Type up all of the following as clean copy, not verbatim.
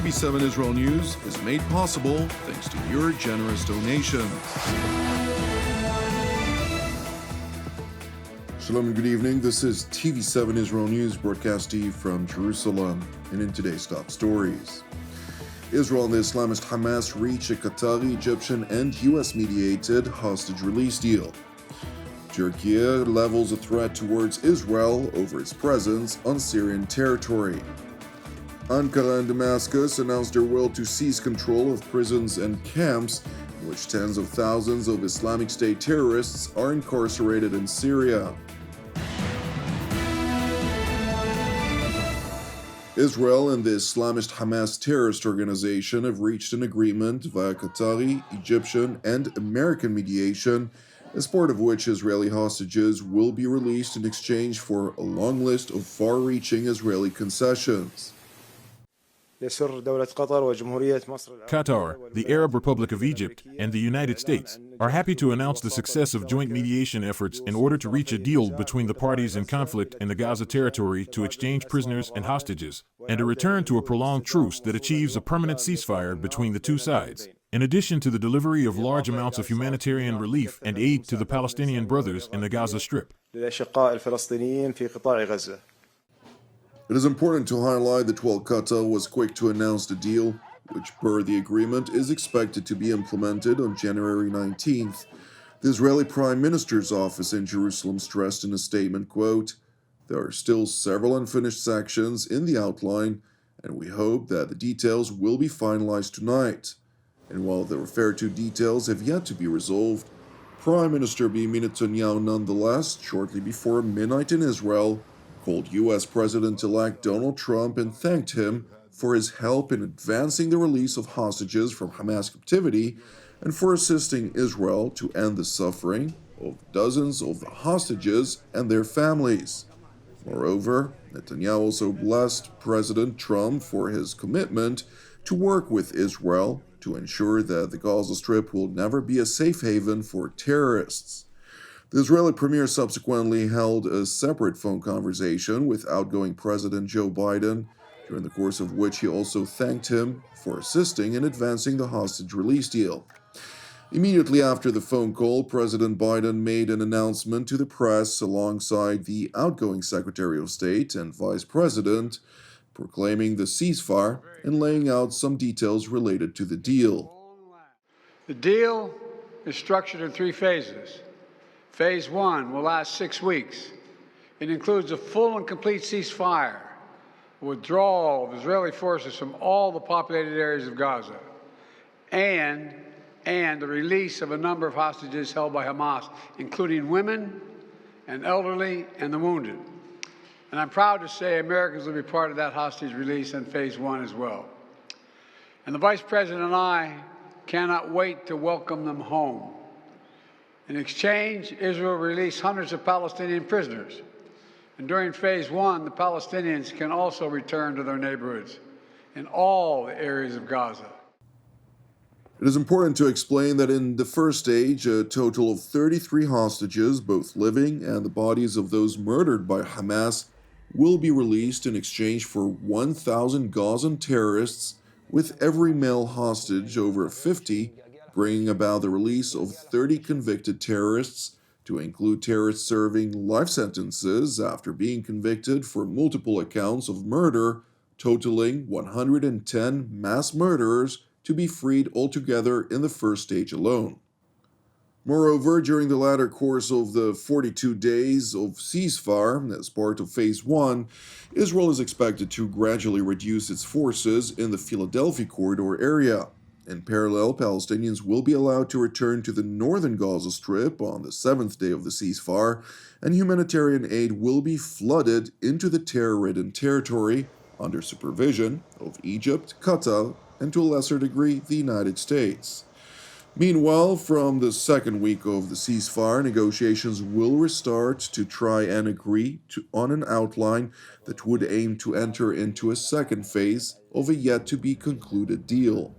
TV7 Israel News is made possible thanks to your generous donations. Shalom and good evening. This is TV7 Israel News broadcasting from Jerusalem. And in today's top stories, Israel and the Islamist Hamas reach a Qatari, Egyptian, and U.S. mediated hostage release deal. Turkey levels a threat towards Israel over its presence on Syrian territory. Ankara and Damascus announced their will to seize control of prisons and camps in which tens of thousands of Islamic State terrorists are incarcerated in Syria. Israel and the Islamist Hamas terrorist organization have reached an agreement via Qatari, Egyptian, and American mediation, as part of which Israeli hostages will be released in exchange for a long list of far-reaching Israeli concessions. Qatar, the Arab Republic of Egypt, and the United States are happy to announce the success of joint mediation efforts in order to reach a deal between the parties in conflict in the Gaza territory to exchange prisoners and hostages, and a return to a prolonged truce that achieves a permanent ceasefire between the two sides, in addition to the delivery of large amounts of humanitarian relief and aid to the Palestinian brothers in the Gaza Strip. It is important to highlight that while Qatar was quick to announce the deal, which per the agreement is expected to be implemented on January 19th, the Israeli Prime Minister's office in Jerusalem stressed in a statement, quote, "There are still several unfinished sections in the outline, and we hope that the details will be finalized tonight." And while the referred to details have yet to be resolved, Prime Minister Benjamin Netanyahu nonetheless, shortly before midnight in Israel, called U.S. President-elect Donald Trump and thanked him for his help in advancing the release of hostages from Hamas captivity and for assisting Israel to end the suffering of dozens of the hostages and their families. Moreover, Netanyahu also blessed President Trump for his commitment to work with Israel to ensure that the Gaza Strip will never be a safe haven for terrorists. The Israeli premier subsequently held a separate phone conversation with outgoing President Joe Biden, during the course of which he also thanked him for assisting in advancing the hostage release deal. Immediately after the phone call, President Biden made an announcement to the press alongside the outgoing Secretary of State and Vice President, proclaiming the ceasefire and laying out some details related to the deal. The deal is structured in 3 phases. Phase 1 will last 6 weeks. It includes a full and complete ceasefire, withdrawal of Israeli forces from all the populated areas of Gaza, and the release of a number of hostages held by Hamas, including women and elderly and the wounded. And I'm proud to say Americans will be part of that hostage release in Phase 1 as well. And the Vice President and I cannot wait to welcome them home. In exchange, Israel released hundreds of Palestinian prisoners. And during Phase 1, the Palestinians can also return to their neighborhoods in all the areas of Gaza. It is important to explain that in the first stage, a total of 33 hostages, both living and the bodies of those murdered by Hamas, will be released in exchange for 1,000 Gazan terrorists, with every male hostage over 50, bringing about the release of 30 convicted terrorists, to include terrorists serving life sentences after being convicted for multiple accounts of murder, totaling 110 mass murderers to be freed altogether in the first stage alone. Moreover, during the latter course of the 42 days of ceasefire, as part of Phase 1, Israel is expected to gradually reduce its forces in the Philadelphia corridor area. In parallel, Palestinians will be allowed to return to the northern Gaza Strip on the 7th day of the ceasefire, and humanitarian aid will be flooded into the terror-ridden territory under supervision of Egypt, Qatar, and to a lesser degree, the United States. Meanwhile, from the second week of the ceasefire, negotiations will restart to try and agree on an outline that would aim to enter into a second phase of a yet-to-be-concluded deal.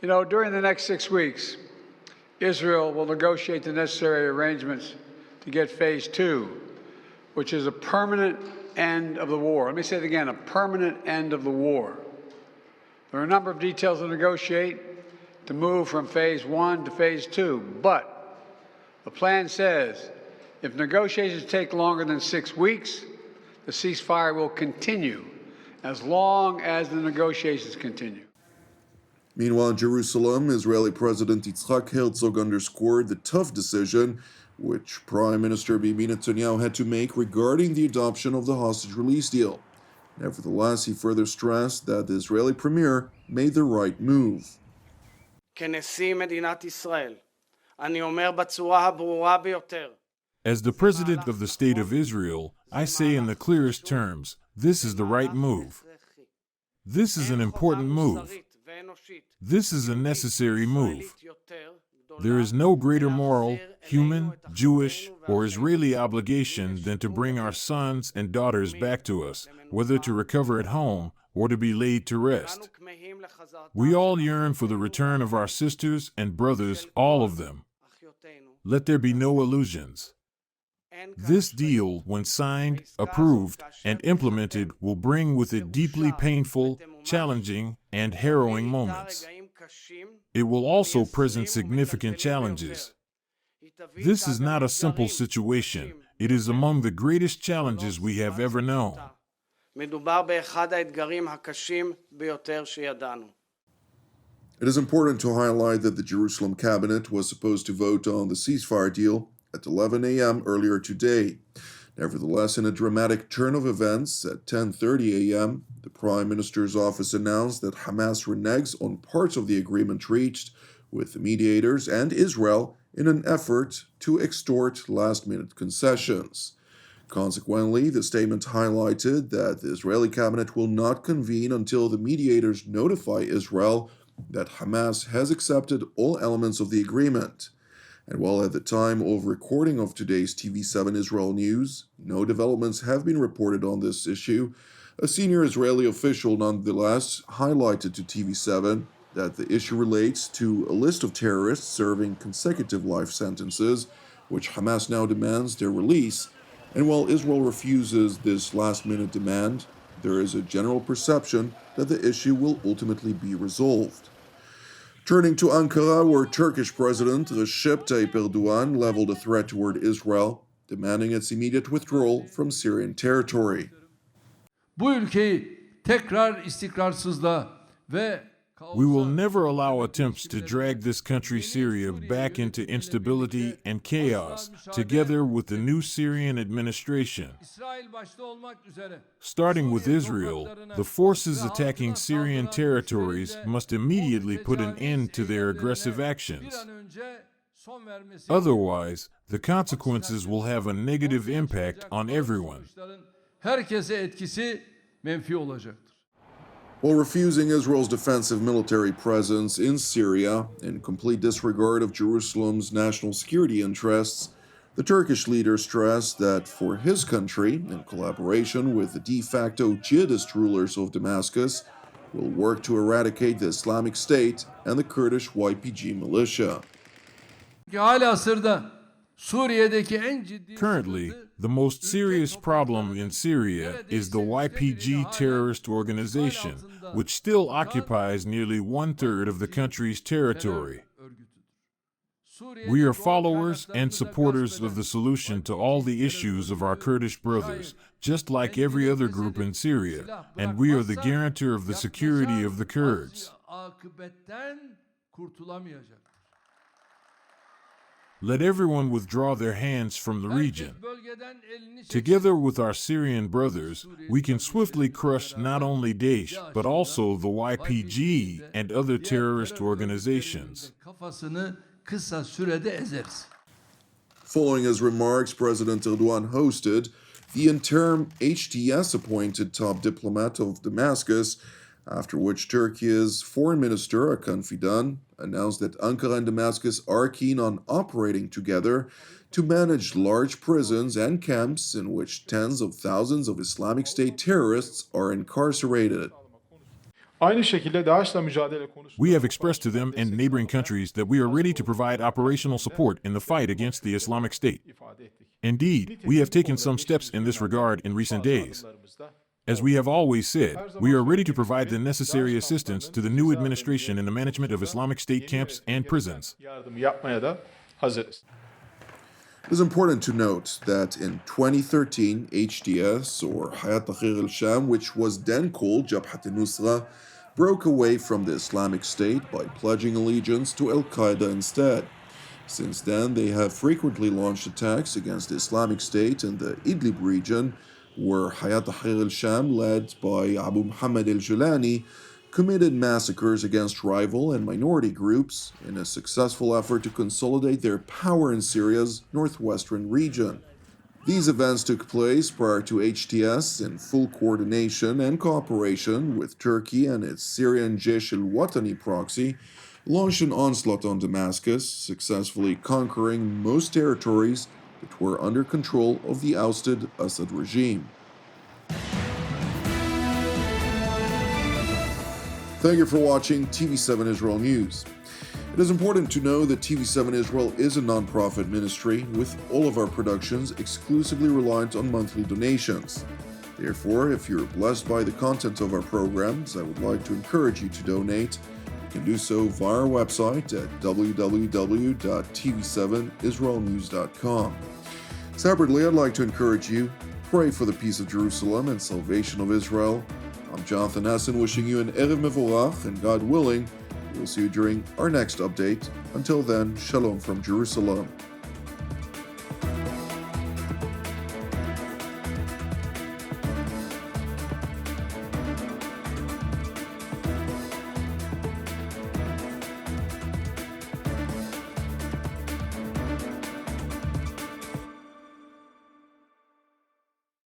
You know, during the next 6 weeks, Israel will negotiate the necessary arrangements to get Phase 2, which is a permanent end of the war. Let me say it again, a permanent end of the war. There are a number of details to negotiate to move from phase 1 to phase 2, but the plan says if negotiations take longer than 6 weeks, the ceasefire will continue as long as the negotiations continue. Meanwhile, in Jerusalem, Israeli President Yitzhak Herzog underscored the tough decision which Prime Minister Bibi Netanyahu had to make regarding the adoption of the hostage release deal. Nevertheless, he further stressed that the Israeli premier made the right move. כנשיא מדינת ישראל, אני אומר בצורה הברורה ביותר. As the President of the State of Israel, I say in the clearest terms, this is the right move. This is an important move. This is a necessary move. There is no greater moral, human, Jewish, or Israeli obligation than to bring our sons and daughters back to us, whether to recover at home or to be laid to rest. We all yearn for the return of our sisters and brothers, all of them. Let there be no illusions. This deal, when signed, approved, and implemented, will bring with it deeply painful, challenging, and harrowing moments. It will also present significant challenges. This is not a simple situation. It is among the greatest challenges we have ever known. It is important to highlight that the Jerusalem cabinet was supposed to vote on the ceasefire deal at 11 a.m. earlier today. Nevertheless, in a dramatic turn of events, at 10:30 a.m., the Prime Minister's office announced that Hamas reneges on parts of the agreement reached with the mediators and Israel in an effort to extort last-minute concessions. Consequently, the statement highlighted that the Israeli cabinet will not convene until the mediators notify Israel that Hamas has accepted all elements of the agreement. And while at the time of recording of today's TV7 Israel news, no developments have been reported on this issue, a senior Israeli official nonetheless highlighted to TV7 that the issue relates to a list of terrorists serving consecutive life sentences, which Hamas now demands their release. And while Israel refuses this last-minute demand, there is a general perception that the issue will ultimately be resolved. Turning to Ankara, where Turkish President Recep Tayyip Erdogan leveled a threat toward Israel, demanding its immediate withdrawal from Syrian territory. Bu ülkeyi tekrar istikrarsızlığa ve We will never allow attempts to drag this country, Syria, back into instability and chaos, together with the new Syrian administration. Starting with Israel, the forces attacking Syrian territories must immediately put an end to their aggressive actions. Otherwise, the consequences will have a negative impact on everyone. Herkese etkisi menfi olacaktır. While refusing Israel's defensive military presence in Syria in complete disregard of Jerusalem's national security interests, the Turkish leader stressed that for his country, in collaboration with the de facto jihadist rulers of Damascus, will work to eradicate the Islamic State and the Kurdish YPG militia. Currently, the most serious problem in Syria is the YPG terrorist organization, which still occupies nearly one-third of the country's territory. We are followers and supporters of the solution to all the issues of our Kurdish brothers, just like every other group in Syria, and we are the guarantor of the security of the Kurds. Let everyone withdraw their hands from the region. Together with our Syrian brothers, we can swiftly crush not only Daesh, but also the YPG and other terrorist organizations. Following his remarks, President Erdogan hosted the interim HTS-appointed top diplomat of Damascus, after which Turkey's Foreign Minister Hakan Fidan announced that Ankara and Damascus are keen on operating together to manage large prisons and camps in which tens of thousands of Islamic State terrorists are incarcerated. We have expressed to them and neighboring countries that we are ready to provide operational support in the fight against the Islamic State. Indeed, we have taken some steps in this regard in recent days. As we have always said, we are ready to provide the necessary assistance to the new administration in the management of Islamic State camps and prisons. It is important to note that in 2013, HTS, or Hayat Tahrir al-Sham, which was then called Jabhat al-Nusra, broke away from the Islamic State by pledging allegiance to Al-Qaeda instead. Since then, they have frequently launched attacks against the Islamic State in the Idlib region, where Hayat Tahrir al-Sham, led by Abu Muhammad al-Julani, committed massacres against rival and minority groups in a successful effort to consolidate their power in Syria's northwestern region. These events took place prior to HTS in full coordination and cooperation with Turkey and its Syrian Jaish al-Watani proxy launched an onslaught on Damascus, successfully conquering most territories that were under control of the ousted Assad regime. Thank you for watching TV7 Israel News. It is important to know that TV7 Israel is a non-profit ministry with all of our productions exclusively reliant on monthly donations. Therefore, if you're blessed by the content of our programs, I would like to encourage you to donate. You can do so via our website at www.tv7israelnews.com. Separately, I'd like to encourage you, pray for the peace of Jerusalem and salvation of Israel. I'm Jonathan Hassan, wishing you an Erev Mevorach, and God willing, we'll see you during our next update. Until then, Shalom from Jerusalem.